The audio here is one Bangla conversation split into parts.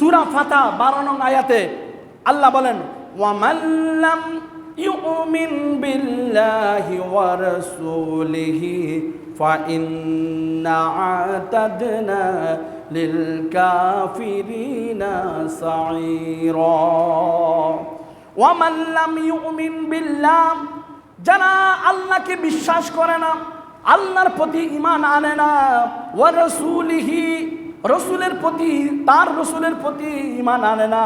সূরা ফাতা 12 নং আয়াতে আল্লাহ বলেন, ওয়ামান লাম ইউমিন বিল্লাহি ওয়া রাসূলিহি ফাইন্না আ'তাদনা লিল কাফিরিনা সাঈরা। ওয়ামান লাম ইউমিন বিল্লাহ, যারা আল্লাহকে বিশ্বাস করে না, আল্লাহর প্রতি ঈমান আনে না, ওয়া রাসূলিহি, রসুলের প্রতি, তার রসুলের প্রতি ঈমান আনে না,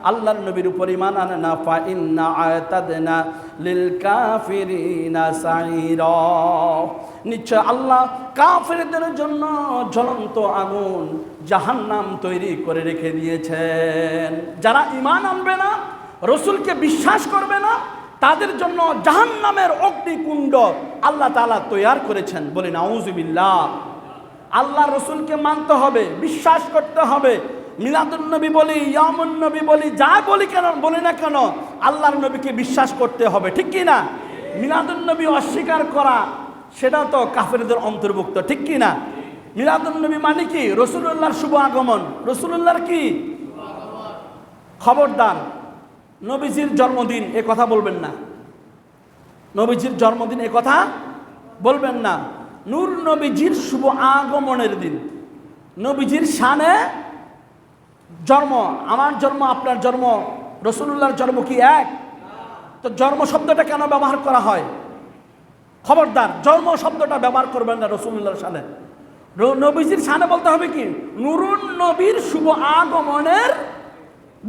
আল্লাহর নবীর উপর ঈমান আনে না, ফাইন্না আ'তাদনা লিল কাফিরিনা সাঈরা, নিশ্চয় আল্লাহ কাফেরদের জন্য জ্বলন্ত আগুন জাহান্নাম তৈরি করে রেখে দিয়েছেন। যারা ঈমান আনবে না, রসুলকে বিশ্বাস করবে না, তাদের জন্য জাহান্নামের অগ্নিকুণ্ড আল্লাহ তাআলা তৈরি করেছেন। বলি নাউযুবিল্লাহ। আল্লাহ রসুলকে মানতে হবে, বিশ্বাস করতে হবে। মিলাদুন নবী বলি, ইয়ামুন নবী বলি, যা বলি কেন বলি না কেন, আল্লাহর নবীকে বিশ্বাস করতে হবে, ঠিক কি না? মিলাদুন নবী অস্বীকার করা সেটা তো কাফেরদের অন্তর্ভুক্ত, ঠিক কি না? মিলাদুন নবী মানে কি? রাসূলুল্লাহর শুভ আগমন। রাসূলুল্লাহর কি? খবরদার নবীজির জন্মদিন এ কথা বলবেন না, নবীজির জন্মদিন এ কথা বলবেন না। নূর নবীজির শুভ আগমনের দিন, নবীজির শানে জন্ম, আমার জন্ম আপনার জন্ম রাসূলুল্লাহর জন্ম কি এক? তো জন্ম শব্দটা কেন ব্যবহার করা হয়? খবরদার জন্ম শব্দটা ব্যবহার করবেন না রাসূলুল্লাহর শানে। নবীজির শানে বলতে হবে কি? নুরুন নবীর শুভ আগমনের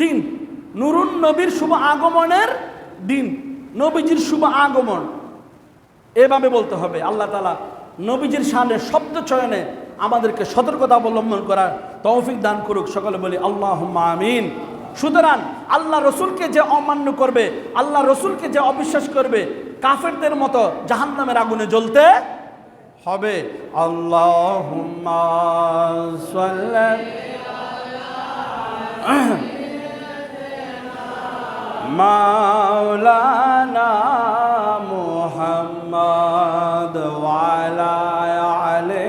দিন, নুরুন নবীর শুভ আগমনের দিন, নবীজির শুভ আগমন, এভাবে বলতে হবে। আল্লাহ তাআলা নবীজির শানে শব্দ চয়নে আমাদেরকে সতর্কতা অবলম্বন করার তৌফিক দান করুক। সকলে বলি আল্লাহুম্মা আমিন। সুতরাং আল্লাহ রসুলকে যে অমান্য করবে, আল্লাহ রসুলকে যে অবিশ্বাস করবে, কাফেরদের মতো জাহান্নামের আগুনে জ্বলতে হবে। আল্লাহুম্মা সাল্লি মাওলানা মুহাম্মদ ওয়া আলা আলি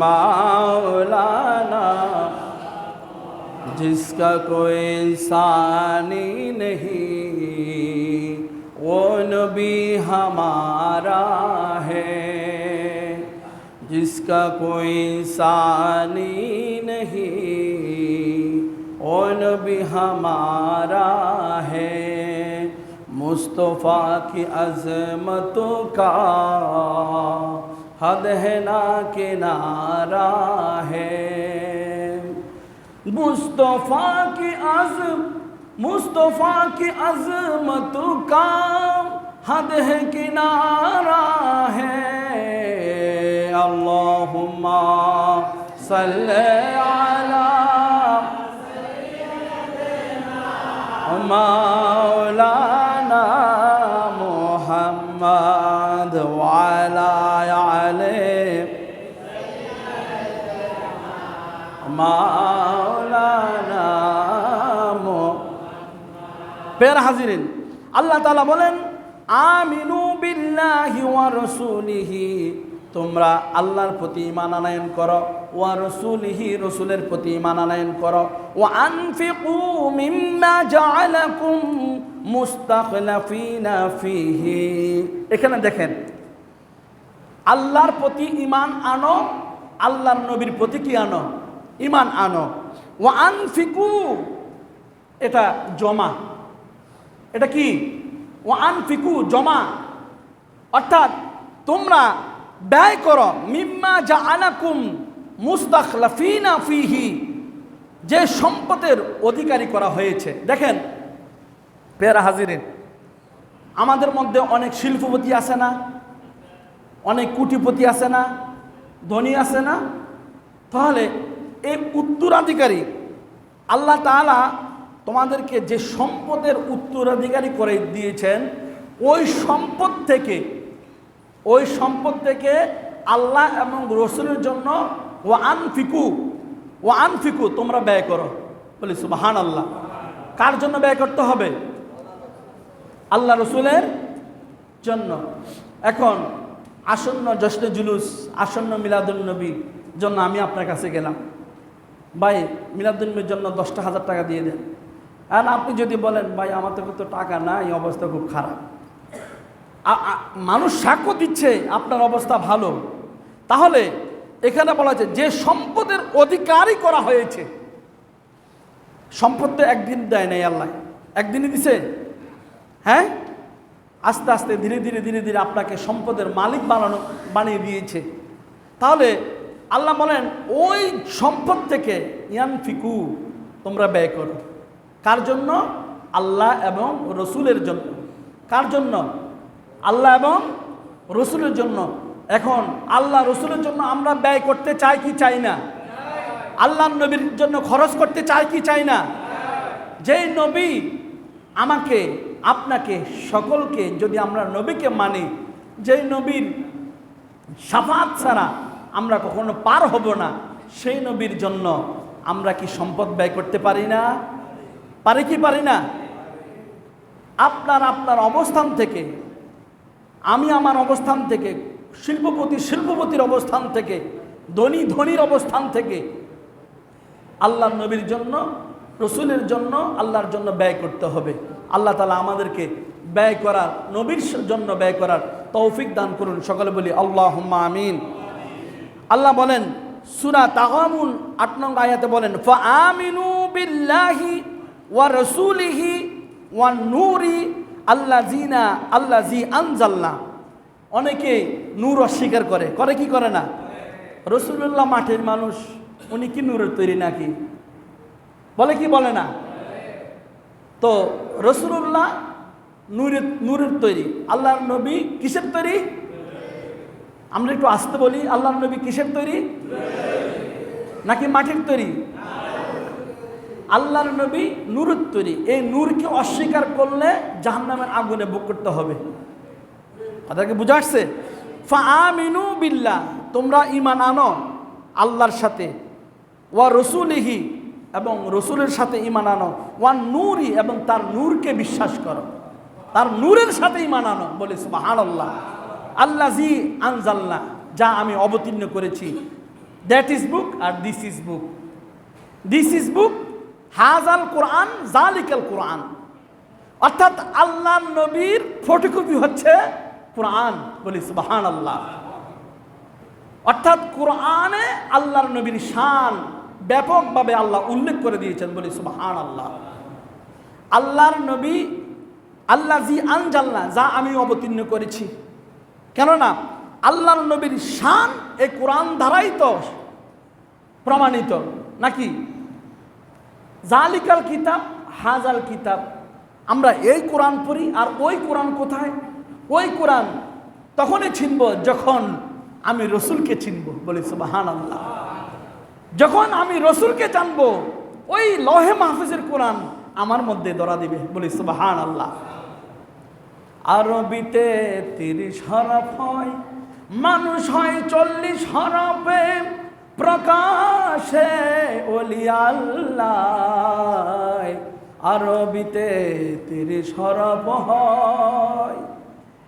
মাওলানা, जिसका कोई सानी नहीं वो नबी हमारा है, जिसका कोई सानी नहीं वो नबी हमारा है, मुस्तफ़ा की अज़मतों का हद है ना किनारा है, मुस्तफ़ा की अज़मतों का हद है किनारा है। अल्लाहुम्मा सल्ले अला मौलाना मुहम्मद व अला आले मौलाना। প্যারা হাজিরিন, আল্লাহ তাআলা বলেন আমিনু বিল্লাহি ওয়া রাসূলিহি, তোমরা আল্লাহর প্রতি ঈমান আনয়ন করো, ওয়া রাসূলিহি, রাসূলের প্রতি ঈমান আনয়ন করো, ওয়া আনফিকু মিম্মা জাআলাকুম মুস্তাখলাফিনা ফিহি। এখানে দেখেন আল্লাহর প্রতি ঈমান আনো, আল্লাহর নবীর প্রতি কি আনো? ঈমান আনো। ওয়া আনফিকু, এটা জমা, এটা কি? ওয়া আনফিকু জমা, অর্থাৎ তোমরা ব্যয় করো, মিম্মা জাআলাকুম মুস্তাখলাফিনা ফিহি, যে সম্পদের অধিকারী করা হয়েছে। দেখেন প্যারা হাজিরিন, আমাদের মধ্যে অনেক শিল্পপতি আছে না, অনেক কোটিপতি আছে না, ধনী আছে না? তাহলে এই উত্তরাধিকারী আল্লাহ তাআলা তোমাদেরকে যে সম্পদের উত্তরাধিকারী করে দিয়েছেন, ওই সম্পদ থেকে আল্লাহ এবং রসুলের জন্য ওয়া আনফিকু তোমরা ব্যয় করো। বলি সুবহানাল্লাহ। কার জন্য ব্যয় করতে হবে? আল্লাহ রসুলের জন্য। এখন আসন্ন জশ্নে জুলুস, আসন্ন মিলাদুন নবী, জন্য আমি আপনার কাছে গেলাম, ভাই মিলাদুন্নবীর জন্য 10,000 টাকা দিয়ে দেন। আর আপনি যদি বলেন ভাই আমার তো টাকা নাই, এই অবস্থা খুব খারাপ, মানুষ সাক্ষ্য দিচ্ছে আপনার অবস্থা ভালো, তাহলে এখানে বলা আছে যে সম্পদের অধিকারই করা হয়েছে, সম্পদ তো একদিন দেয় নাই আল্লাহ, একদিনই দিছে। হ্যাঁ, আস্তে আস্তে ধীরে ধীরে ধীরে ধীরে আপনাকে সম্পদের মালিক বানিয়ে দিয়েছে। তাহলে আল্লাহ বলেন ওই সম্পদ থেকে ইয়ানফিকু, তোমরা ব্যয় করো। কার জন্য? আল্লাহ এবং রসুলের জন্য। কার জন্য? আল্লাহ এবং রসুলের জন্য। এখন আল্লাহ রসুলের জন্য আমরা ব্যয় করতে চাই কি চাই না? আল্লাহ নবীর জন্য খরচ করতে চাই কি চাই না? যেই নবী আমাকে আপনাকে সকলকে, যদি আমরা নবীকে মানি, যেই নবীর শাফাত ছাড়া আমরা কখনো পার হব না, সেই নবীর জন্য আমরা কি সম্পদ ব্যয় করতে পারি না? পারি কি পারি না? আপনার অবস্থান থেকে, আমি আমার অবস্থান থেকে, শিল্পপতির অবস্থান থেকে, ধনীর অবস্থান থেকে আল্লাহর নবীর জন্য, রসুলের জন্য, আল্লাহর জন্য ব্যয় করতে হবে। আল্লাহ তাআলা আমাদেরকে ব্যয় করার, নবীর জন্য ব্যয় করার তৌফিক দান করুন। সকলে বলি আল্লাহুম্মা আমিন। আল্লাহ বলেন সূরা তাগাবুন ৮ নং আয়াতে বলেন ফাআমিনু বিল্লাহি ওয়া রাসূলিহি ওয়ান নূরি আল্লাযী আনজালনা। অনেকে নূর অস্বীকার করে কি করে না? রাসূলুল্লাহ মাটির মানুষ, উনি কি নূরের তৈরি নাকি? বলে কি বলে না? তো রাসূলুল্লাহ নূরের তৈরি, আল্লাহর নবী কিসের তৈরি? আমরা একটু আসতে বলি, আল্লাহর নবী কিসের তৈরি? নাকি মাটির তৈরি? আল্লাহর নবী নূরের তৈরি। এই নূরকে অস্বীকার করলে জাহান্নামের আগুনে ভোগ করতে হবে। কথাকে বুঝা আসছে? ফাআমিনু বিল্লাহ, তোমরা ঈমান আনো আল্লাহর সাথে, ওয়া রাসূলিহি, এবং রসুলের সাথে ঈমান আনো, ওয়ান নূরি, এবং তার নূরকে বিশ্বাস করো, তার নূরের সাথে ঈমান আনো। বলি সুবহানাল্লাহ। আল্লাযী আনজালনা, যা আমি অবতীর্ণ করেছি। দ্যাট ইজ বুক আর this is book. This is book, হাযাল কোরআন, যালিকাল কোরআন। অর্থাৎ আল্লাহর নবীর ফটোকপি হচ্ছে কোরআন। বলি সুবহানাল্লাহ। অর্থাৎ কোরআনে আল্লাহর নবীর শান ব্যাপকভাবে আল্লাহ উল্লেখ করে দিয়েছেন। বলি সুবহানাল্লাহ। আল্লাহর নবী আল্লাযী আনজালনা, যা আমি অবতীর্ণ করেছি। কেননা আল্লাহর নবীর শান এই কোরআন দ্বারাই তো প্রমাণিত, নাকি? জালিকাল কিতাব, হাজাল কিতাব। আমরা এই কোরআন পড়ি, আর ওই কোরআন কোথায়? ওই কোরআন তখনই চিনব যখন আমি রসুলকে চিনব। বলি সুবহানাল্লাহ। যখন আমি রসুলকে জানবো, ওই লৌহে মাহফুজের কোরআন আমার মধ্যে ধরা দিবে। বলি সুবহানাল্লাহ। আরবিতে 30 হরফ হয়, মানুষ হয় 40 হরফে, প্রকাশে ওলি আল্লাহ। আরবিতে 30 হরফ হয়।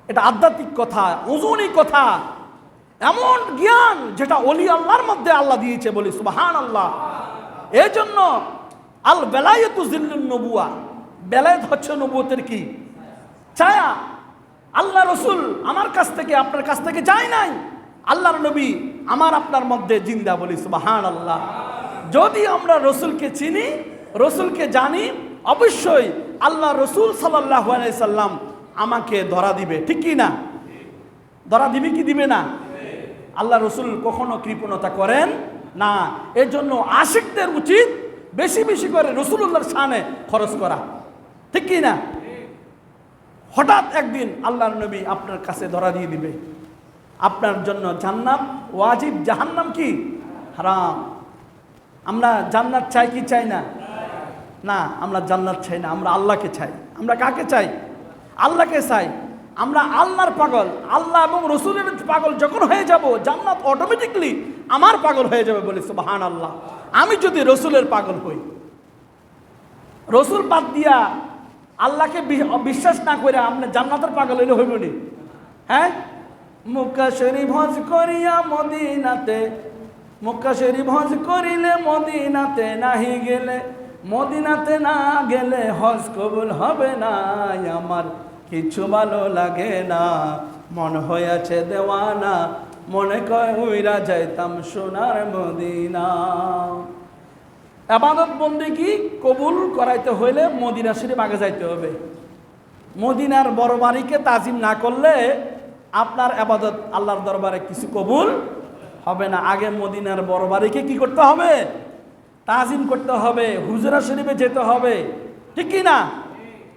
এটা আধ্যাত্মিক কথা, ওজনী কথা, এমন জ্ঞান যেটা ওলি আল্লাহর মধ্যে আল্লাহ দিয়েছে। বলি সুবহানাল্লাহ। এই জন্য আল বেলায়েতু জিল্লুন নবুয়া, বেলায়েত হচ্ছে নবুয়তের কি ছায়া। আল্লাহ রসুল আমার কাছ থেকে, আপনার কাছ থেকে যায় নাই, আল্লাহর নবী আমার আপনার মধ্যে জিন্দা। বলি সুবহানাল্লাহ। যদি আমরা রসুলকে চিনি, রসুলকে জানি, অবশ্যই আল্লাহ রসুল সাল্লাল্লাহু আলাইহি সাল্লাম আমাকে ধরা দিবে। ঠিক কি না? ধরা দিবে কি দিবে না? আল্লাহ রসুল কখনো কৃপণতা করেন না। এর জন্য আশিকদের উচিত বেশি বেশি করে রসুলুল্লাহর শানে খরচ করা। ঠিক কি না? হঠাৎ একদিন আল্লাহর নবী আপনার কাছে ধরা দিয়ে দিবে, আপনার জন্য জান্নাত ওয়াজিব, জাহান্নাম কি হারাম। আমরা জান্নাত চাই কি চাই না? না, আমরা জান্নাত চাই না, আমরা আল্লাহকে চাই। আমরা কাকে চাই? আল্লাহকে চাই। আমরা আল্লাহর পাগল, আল্লাহ এবং রসুলের পাগল যখন হয়ে যাব, জান্নাত অটোমেটিকলি আমার পাগল হয়ে যাবে। বলি সুবহানাল্লাহ। আমি যদি রসুলের পাগল হই, রসুল বাদ দিয়া আল্লাহকে বিশ্বাস না করে আপনি জান্নাতের পাগল হইলে হইব নি? হ্যাঁ, মুখা শরীফ হজ করিয়া মদিনাতে মক্কা শরীফ হজ করিলে মদিনাতে নাহি গেলে, মদিনাতে না গেলে হজ কবুল হবে না। আমার কিছু ভালো লাগে না, মন হয়েছে দেওয়ানা, মনে কয় উইরা যাইতাম সোনার মদিনা। ইবাদত বন্দেগী কবুল করাইতে হইলে মদিনা শরীফ আগে যাইতে হবে। মদিনার বড় বাড়িকে তাজিম না করলে আপনার ইবাদত আল্লাহর দরবারে কিছু কবুল হবে না। আগে মদিনার বড় বাড়িকে কি করতে হবে? তাজিম করতে হবে, হুজরা শরীফে যেতে হবে, ঠিক কি না?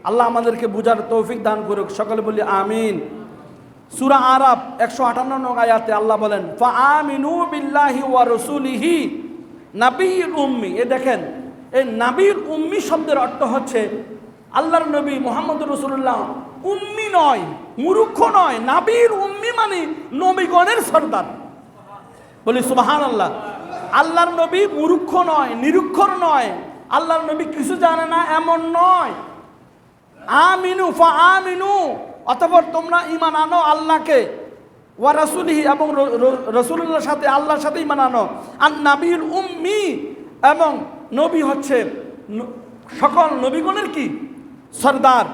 আল্লাহ আমাদেরকে বুঝার তৌফিক দান করুক, সকলে বলি আমিন। সূরা আরাফ 158 আয়াতে আল্লাহ বলেন, ফাআমিনু বিল্লাহি ওয়া রাসূলিহি নাবিয়ুল উম্মি। এ দেখেন, এই নাবিয়ুল উম্মি শব্দের অর্থ হচ্ছে আল্লাহর নবী মুহাম্মদ রাসূলুল্লাহ উম্মি নয়, মূর্খ নয়। নাবিয়ুল উম্মি মানে নবীগণের সর্দার। বলি সুবহানাল্লাহ। আল্লাহর নবী মূর্খ নয়, নিরক্ষর নয়, আল্লাহর নবী কিছু জানে না এমন নয়। আমিনু ফাআমিনু, অতঃপর তোমরা ঈমান আনো আল্লাহকে, ওয়া রাসূলিহি এবং রাসূলুল্লাহর সাথে, আল্লাহর সাথে ঈমান আনো। আর নাবিয়ুল উম্মি, এবং নবী হচ্ছে সকল নবীগণের কি সরদার।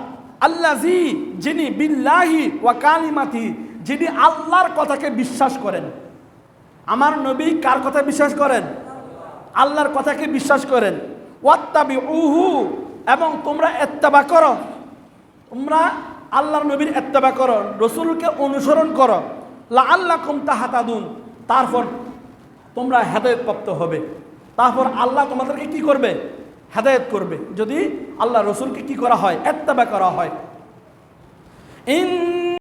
আল্লাযী, যিনি বিল্লাহি ওয়া কালিমাতি, যিনি আল্লাহর কথাকে বিশ্বাস করেন। আমার নবী কার কথা বিশ্বাস করেন? আল্লাহর কথাকে বিশ্বাস করেন। ওয়াত্তাবিউহু, এবং তোমরা ইত্তেবা করো, তোমরা আল্লাহর নবীর ইত্তেবা করো, রাসূলকে অনুসরণ করো। লাআল্লাকুম তাহতাদুন, তারপর তোমরা হেদায়েত প্রাপ্ত হবে। তারপর আল্লাহ তোমাদেরকে কি করবে? হেদায়েত করবে, যদি আল্লাহ রাসূলকে কি করা হয়? ইত্তেবা করা হয়।